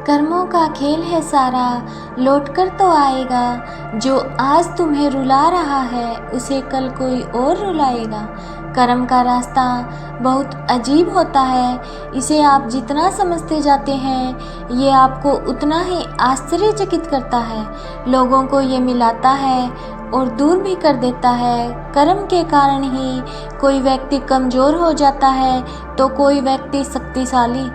कर्मों का खेल है सारा, लौट कर तो आएगा। जो आज तुम्हें रुला रहा है उसे कल कोई और रुलाएगा। कर्म का रास्ता बहुत अजीब होता है, इसे आप जितना समझते जाते हैं ये आपको उतना ही आश्चर्यचकित करता है। लोगों को ये मिलाता है और दूर भी कर देता है। कर्म के कारण ही कोई व्यक्ति कमज़ोर हो जाता है तो कोई व्यक्ति शक्तिशाली।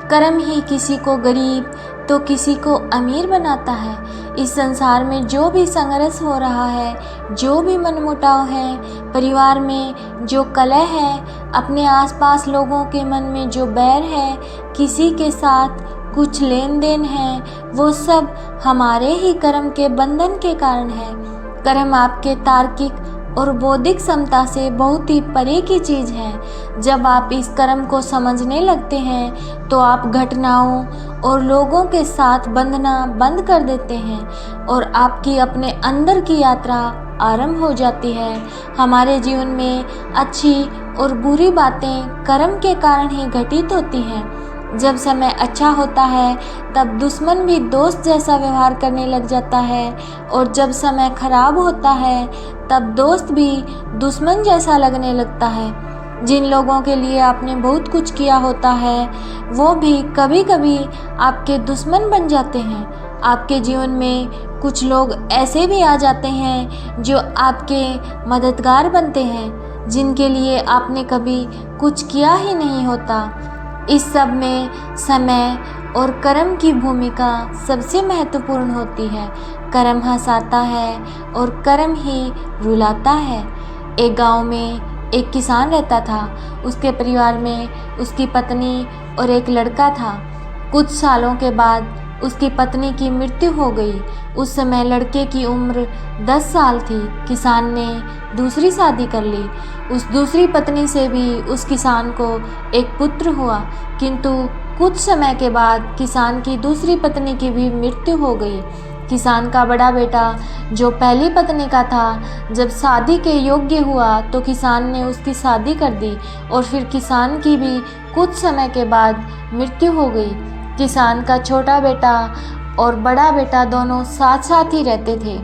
कर्म ही किसी को गरीब तो किसी को अमीर बनाता है। इस संसार में जो भी संघर्ष हो रहा है, जो भी मनमुटाव है, परिवार में जो कलह है, अपने आसपास लोगों के मन में जो बैर है, किसी के साथ कुछ लेन देन है, वो सब हमारे ही कर्म के बंधन के कारण है। कर्म आपके तार्किक और बौद्धिक क्षमता से बहुत ही परे की चीज़ है। जब आप इस कर्म को समझने लगते हैं तो आप घटनाओं और लोगों के साथ बंधना बंद कर देते हैं और आपकी अपने अंदर की यात्रा आरंभ हो जाती है। हमारे जीवन में अच्छी और बुरी बातें कर्म के कारण ही घटित होती हैं। जब समय अच्छा होता है तब दुश्मन भी दोस्त जैसा व्यवहार करने लग जाता है और जब समय खराब होता है तब दोस्त भी दुश्मन जैसा लगने लगता है। जिन लोगों के लिए आपने बहुत कुछ किया होता है वो भी कभी कभी आपके दुश्मन बन जाते हैं। आपके जीवन में कुछ लोग ऐसे भी आ जाते हैं जो आपके मददगार बनते हैं, जिनके लिए आपने कभी कुछ किया ही नहीं होता। इस सब में समय और कर्म की भूमिका सबसे महत्वपूर्ण होती है। कर्म हंसाता है और कर्म ही रुलाता है। एक गांव में एक किसान रहता था। उसके परिवार में उसकी पत्नी और एक लड़का था। कुछ सालों के बाद उसकी पत्नी की मृत्यु हो गई। उस समय लड़के की उम्र 10 साल थी। किसान ने दूसरी शादी कर ली। उस दूसरी पत्नी से भी उस किसान को एक पुत्र हुआ, किंतु कुछ समय के बाद किसान की दूसरी पत्नी की भी मृत्यु हो गई। किसान का बड़ा बेटा जो पहली पत्नी का था, जब शादी के योग्य हुआ तो किसान ने उसकी शादी कर दी और फिर किसान की भी कुछ समय के बाद मृत्यु हो गई। किसान का छोटा बेटा और बड़ा बेटा दोनों साथ साथ ही रहते थे।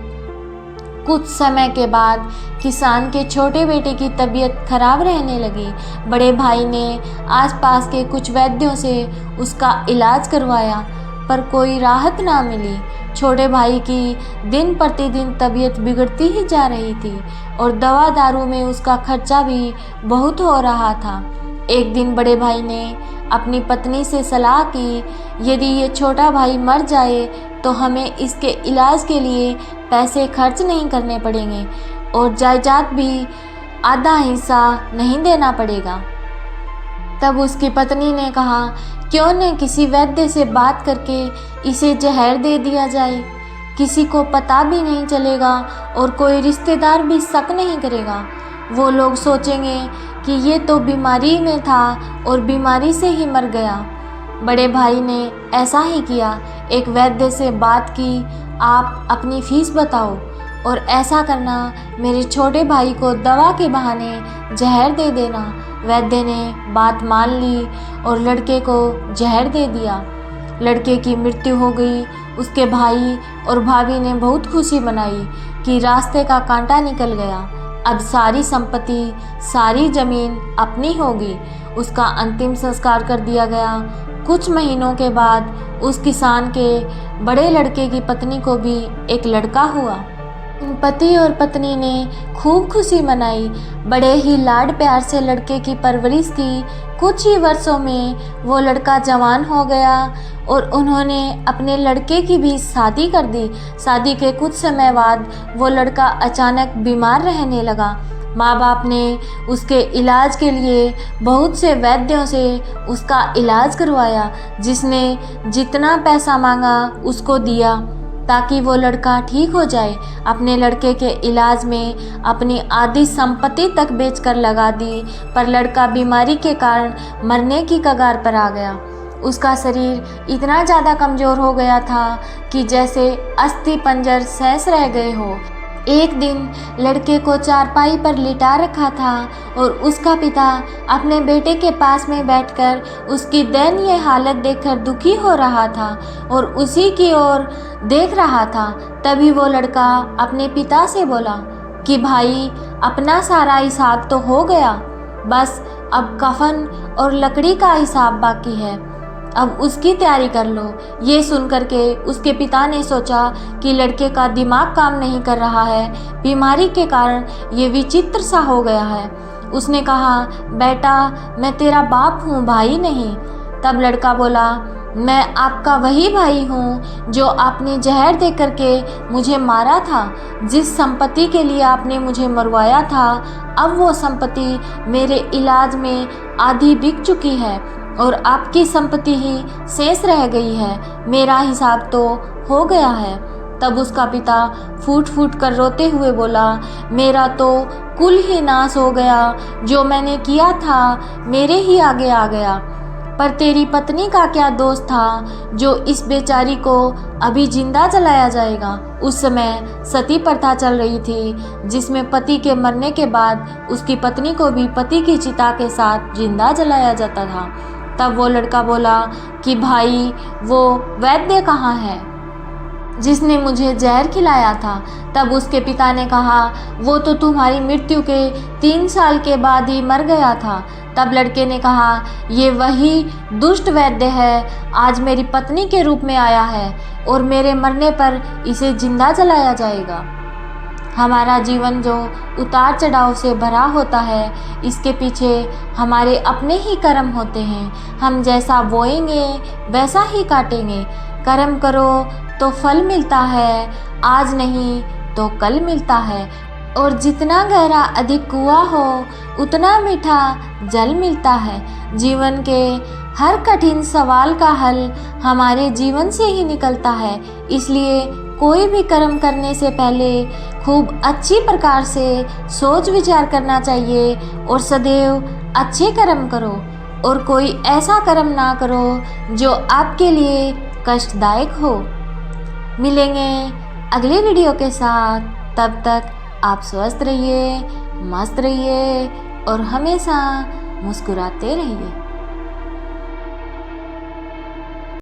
कुछ समय के बाद किसान के छोटे बेटे की तबीयत खराब रहने लगी। बड़े भाई ने आसपास के कुछ वैद्यों से उसका इलाज करवाया पर कोई राहत ना मिली। छोटे भाई की दिन प्रतिदिन तबीयत बिगड़ती ही जा रही थी और दवा दारू में उसका खर्चा भी बहुत हो रहा था। एक दिन बड़े भाई ने अपनी पत्नी से सलाह की, यदि ये छोटा भाई मर जाए तो हमें इसके इलाज के लिए पैसे खर्च नहीं करने पड़ेंगे और जायदाद भी आधा हिस्सा नहीं देना पड़ेगा। तब उसकी पत्नी ने कहा, क्यों न किसी वैद्य से बात करके इसे जहर दे दिया जाए। किसी को पता भी नहीं चलेगा और कोई रिश्तेदार भी शक नहीं करेगा। वो लोग सोचेंगे कि ये तो बीमारी में था और बीमारी से ही मर गया। बड़े भाई ने ऐसा ही किया। एक वैद्य से बात की, आप अपनी फीस बताओ और ऐसा करना, मेरे छोटे भाई को दवा के बहाने जहर दे देना। वैद्य ने बात मान ली और लड़के को जहर दे दिया। लड़के की मृत्यु हो गई। उसके भाई और भाभी ने बहुत खुशी मनाई कि रास्ते का कांटा निकल गया। अब सारी संपत्ति, सारी ज़मीन अपनी होगी। उसका अंतिम संस्कार कर दिया गया। कुछ महीनों के बाद उस किसान के बड़े लड़के की पत्नी को भी एक लड़का हुआ। पति और पत्नी ने खूब खुशी मनाई। बड़े ही लाड प्यार से लड़के की परवरिश की। कुछ ही वर्षों में वो लड़का जवान हो गया और उन्होंने अपने लड़के की भी शादी कर दी। शादी के कुछ समय बाद वो लड़का अचानक बीमार रहने लगा। माँ बाप ने उसके इलाज के लिए बहुत से वैद्यों से उसका इलाज करवाया, जिसने जितना पैसा मांगा उसको दिया ताकि वो लड़का ठीक हो जाए। अपने लड़के के इलाज में अपनी आधी संपत्ति तक बेचकर लगा दी, पर लड़का बीमारी के कारण मरने की कगार पर आ गया। उसका शरीर इतना ज़्यादा कमज़ोर हो गया था कि जैसे अस्थि पंजर शेष रह गए हो। एक दिन लड़के को चारपाई पर लिटा रखा था और उसका पिता अपने बेटे के पास में बैठकर उसकी दयनीय हालत देखकर दुखी हो रहा था और उसी की ओर देख रहा था। तभी वो लड़का अपने पिता से बोला कि भाई, अपना सारा हिसाब तो हो गया, बस अब कफन और लकड़ी का हिसाब बाकी है, अब उसकी तैयारी कर लो। ये सुनकर के उसके पिता ने सोचा कि लड़के का दिमाग काम नहीं कर रहा है, बीमारी के कारण ये विचित्र सा हो गया है। उसने कहा, बेटा, मैं तेरा बाप हूँ, भाई नहीं। तब लड़का बोला, मैं आपका वही भाई हूँ जो आपने जहर दे करके मुझे मारा था। जिस संपत्ति के लिए आपने मुझे मरवाया था, अब वो संपत्ति मेरे इलाज में आधी बिक चुकी है और आपकी संपत्ति ही शेष रह गई है। मेरा हिसाब तो हो गया है। तब उसका पिता फूट फूट कर रोते हुए बोला, मेरा तो कुल ही नाश हो गया, जो मैंने किया था मेरे ही आगे आ गया। पर तेरी पत्नी का क्या दोष था जो इस बेचारी को अभी जिंदा जलाया जाएगा। उस समय सती प्रथा चल रही थी, जिसमें पति के मरने के बाद उसकी पत्नी को भी पति की चिता के साथ जिंदा जलाया जाता था। तब वो लड़का बोला कि भाई, वो वैद्य कहाँ है जिसने मुझे जहर खिलाया था। तब उसके पिता ने कहा, वो तो तुम्हारी मृत्यु के 3 साल के बाद ही मर गया था। तब लड़के ने कहा, ये वही दुष्ट वैद्य है, आज मेरी पत्नी के रूप में आया है और मेरे मरने पर इसे जिंदा जलाया जाएगा। हमारा जीवन जो उतार चढ़ाव से भरा होता है, इसके पीछे हमारे अपने ही कर्म होते हैं। हम जैसा बोएंगे वैसा ही काटेंगे। कर्म करो तो फल मिलता है, आज नहीं तो कल मिलता है। और जितना गहरा अधिक कुआं हो, उतना मीठा जल मिलता है। जीवन के हर कठिन सवाल का हल हमारे जीवन से ही निकलता है। इसलिए कोई भी कर्म करने से पहले खूब अच्छी प्रकार से सोच विचार करना चाहिए और सदैव अच्छे कर्म करो और कोई ऐसा कर्म ना करो जो आपके लिए कष्टदायक हो। मिलेंगे अगली वीडियो के साथ, तब तक आप स्वस्थ रहिए, मस्त रहिए और हमेशा मुस्कुराते रहिए।